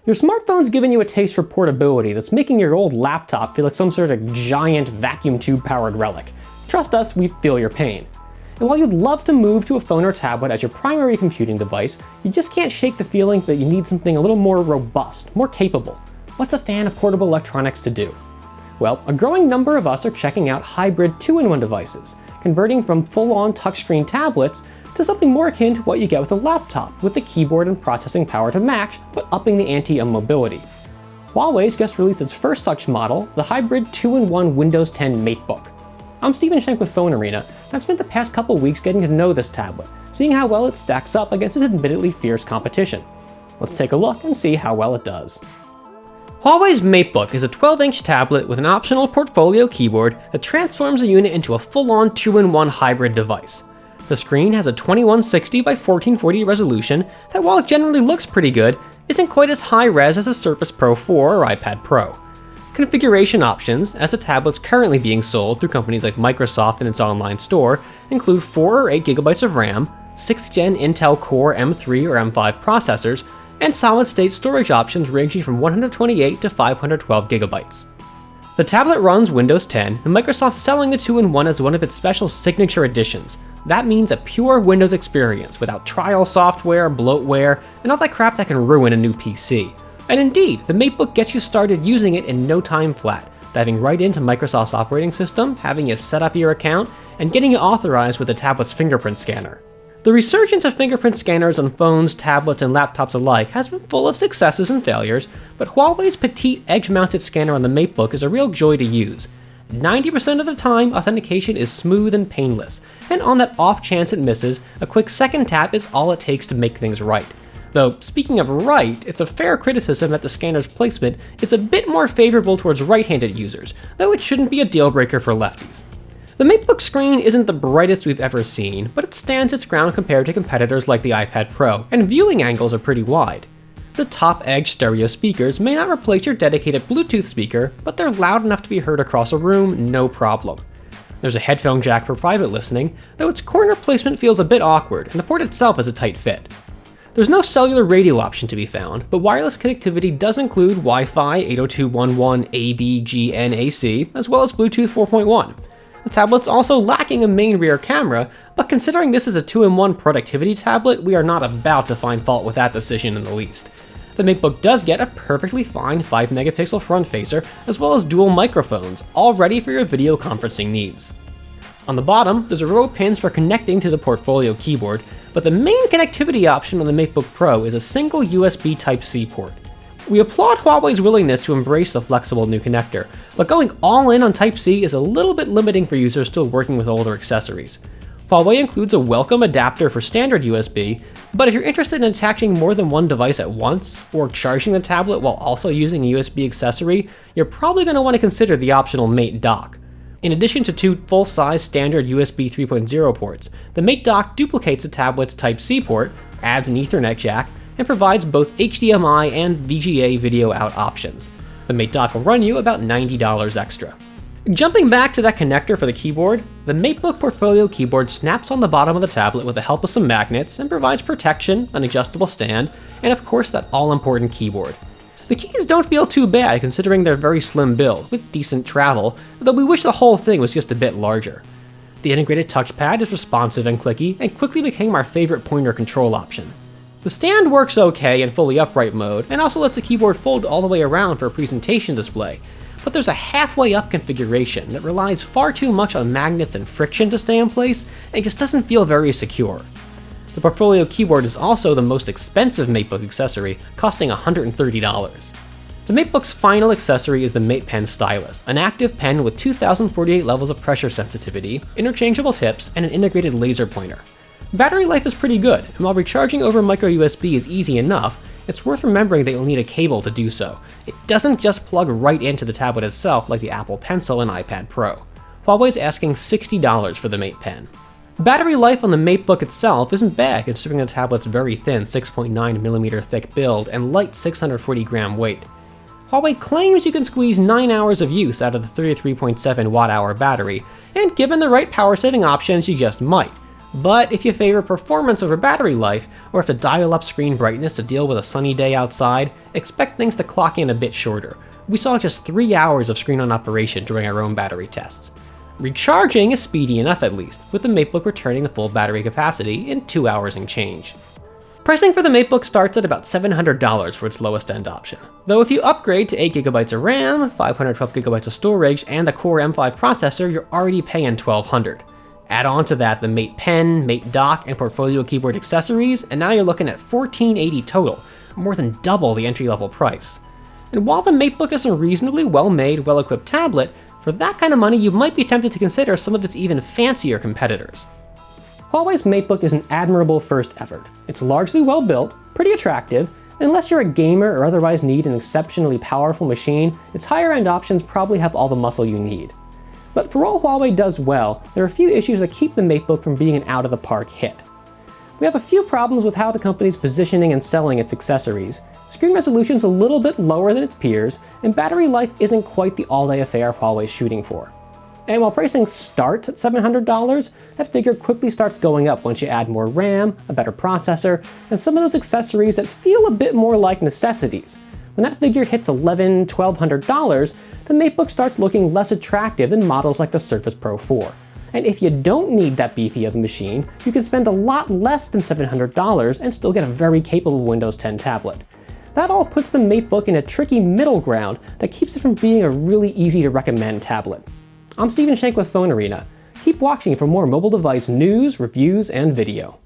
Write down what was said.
Your smartphone's giving you a taste for portability that's making your old laptop feel like some sort of giant vacuum tube powered relic. Trust us, we feel your pain. And while you'd love to move to a phone or tablet as your primary computing device, you just can't shake the feeling that you need something a little more robust, more capable. What's a fan of portable electronics to do? Well, a growing number of us are checking out hybrid 2-in-1 devices, converting from full-on touchscreen tablets to something more akin to what you get with a laptop, with the keyboard and processing power to match, but upping the ante on mobility. Huawei's just released its first such model, the hybrid 2-in-1 Windows 10 MateBook. I'm Stephen Schenk with PhoneArena, and I've spent the past couple weeks getting to know this tablet, seeing how well it stacks up against its admittedly fierce competition. Let's take a look and see how well it does. Huawei's MateBook is a 12-inch tablet with an optional portfolio keyboard that transforms the unit into a full-on 2-in-1 hybrid device. The screen has a 2160 by 1440 resolution that, while it generally looks pretty good, isn't quite as high-res as a Surface Pro 4 or iPad Pro. Configuration options, as the tablet's currently being sold through companies like Microsoft and its online store, include 4 or 8 GB of RAM, 6th Gen Intel Core M3 or M5 processors, and solid-state storage options ranging from 128 to 512 GB. The tablet runs Windows 10, and Microsoft's selling the 2-in-1 as one of its special signature editions. That means a pure Windows experience without trial software, bloatware, and all that crap that can ruin a new PC. And indeed, the MateBook gets you started using it in no time flat, diving right into Microsoft's operating system, having you set up your account, and getting it authorized with the tablet's Fingerprint Scanner. The resurgence of fingerprint scanners on phones, tablets, and laptops alike has been full of successes and failures, but Huawei's petite edge-mounted scanner on the MateBook is a real joy to use. 90% of the time, authentication is smooth and painless, and on that off chance it misses, a quick second tap is all it takes to make things right. Though, speaking of right, it's a fair criticism that the scanner's placement is a bit more favorable towards right-handed users, though it shouldn't be a deal-breaker for lefties. The MateBook screen isn't the brightest we've ever seen, but it stands its ground compared to competitors like the iPad Pro, and viewing angles are pretty wide. The top-edge stereo speakers may not replace your dedicated Bluetooth speaker, but they're loud enough to be heard across a room, no problem. There's a headphone jack for private listening, though its corner placement feels a bit awkward, and the port itself is a tight fit. There's no cellular radio option to be found, but wireless connectivity does include Wi-Fi 802.11ab/GNAC, as well as Bluetooth 4.1. The tablet's also lacking a main rear camera, but considering this is a 2-in-1 productivity tablet, we are not about to find fault with that decision in the least. The MateBook does get a perfectly fine 5-megapixel front facer, as well as dual microphones, all ready for your video conferencing needs. On the bottom, there's a row of pins for connecting to the portfolio keyboard, but the main connectivity option on the MateBook Pro is a single USB Type-C port. We applaud Huawei's willingness to embrace the flexible new connector, but going all in on Type-C is a little bit limiting for users still working with older accessories. Huawei includes a welcome adapter for standard USB, but if you're interested in attaching more than one device at once, or charging the tablet while also using a USB accessory, you're probably going to want to consider the optional Mate dock. In addition to 2 full-size standard USB 3.0 ports, the Mate dock duplicates the tablet's Type-C port, adds an Ethernet jack, and provides both HDMI and VGA video out options. The Mate dock will run you about $90 extra. Jumping back to that connector for the keyboard, the MateBook Portfolio keyboard snaps on the bottom of the tablet with the help of some magnets and provides protection, an adjustable stand, and of course that all-important keyboard. The keys don't feel too bad considering their very slim build, with decent travel, though we wish the whole thing was just a bit larger. The integrated touchpad is responsive and clicky, and quickly became our favorite pointer control option. The stand works okay in fully upright mode, and also lets the keyboard fold all the way around for a presentation display, but there's a halfway up configuration that relies far too much on magnets and friction to stay in place, and just doesn't feel very secure. The Portfolio keyboard is also the most expensive MateBook accessory, costing $130. The MateBook's final accessory is the Mate Pen Stylus, an active pen with 2048 levels of pressure sensitivity, interchangeable tips, and an integrated laser pointer. Battery life is pretty good, and while recharging over micro USB is easy enough, it's worth remembering that you'll need a cable to do so. It doesn't just plug right into the tablet itself like the Apple Pencil and iPad Pro. Huawei's asking $60 for the Mate Pen. Battery life on the MateBook itself isn't bad considering the tablet's very thin 6.9mm thick build and light 640-gram weight. Huawei claims you can squeeze 9 hours of use out of the 33.7 watt-hour battery, and given the right power-saving options you just might. But if you favor performance over battery life, or have to dial up screen brightness to deal with a sunny day outside, expect things to clock in a bit shorter. We saw just 3 hours of screen on operation during our own battery tests. Recharging is speedy enough at least, with the MateBook returning the full battery capacity in 2 hours and change. Pricing for the MateBook starts at about $700 for its lowest end option, though if you upgrade to 8GB of RAM, 512GB of storage, and the Core M5 processor, you're already paying $1,200. Add on to that the Mate Pen, Mate Dock, and Portfolio keyboard accessories, and now you're looking at $1,480 total, more than double the entry-level price. And while the MateBook is a reasonably well-made, well-equipped tablet, for that kind of money you might be tempted to consider some of its even fancier competitors. Huawei's MateBook is an admirable first effort. It's largely well built, pretty attractive, and unless you're a gamer or otherwise need an exceptionally powerful machine, its higher-end options probably have all the muscle you need. But for all Huawei does well, there are a few issues that keep the MateBook from being an out-of-the-park hit. We have a few problems with how the company's positioning and selling its accessories. Screen resolution's a little bit lower than its peers, and battery life isn't quite the all-day affair Huawei's shooting for. And while pricing starts at $700, that figure quickly starts going up once you add more RAM, a better processor, and some of those accessories that feel a bit more like necessities. When that figure hits $1,100, $1,200, the MateBook starts looking less attractive than models like the Surface Pro 4. And if you don't need that beefy of a machine, you can spend a lot less than $700 and still get a very capable Windows 10 tablet. That all puts the MateBook in a tricky middle ground that keeps it from being a really easy to recommend tablet. I'm Stephen Shank with PhoneArena. Keep watching for more mobile device news, reviews, and video.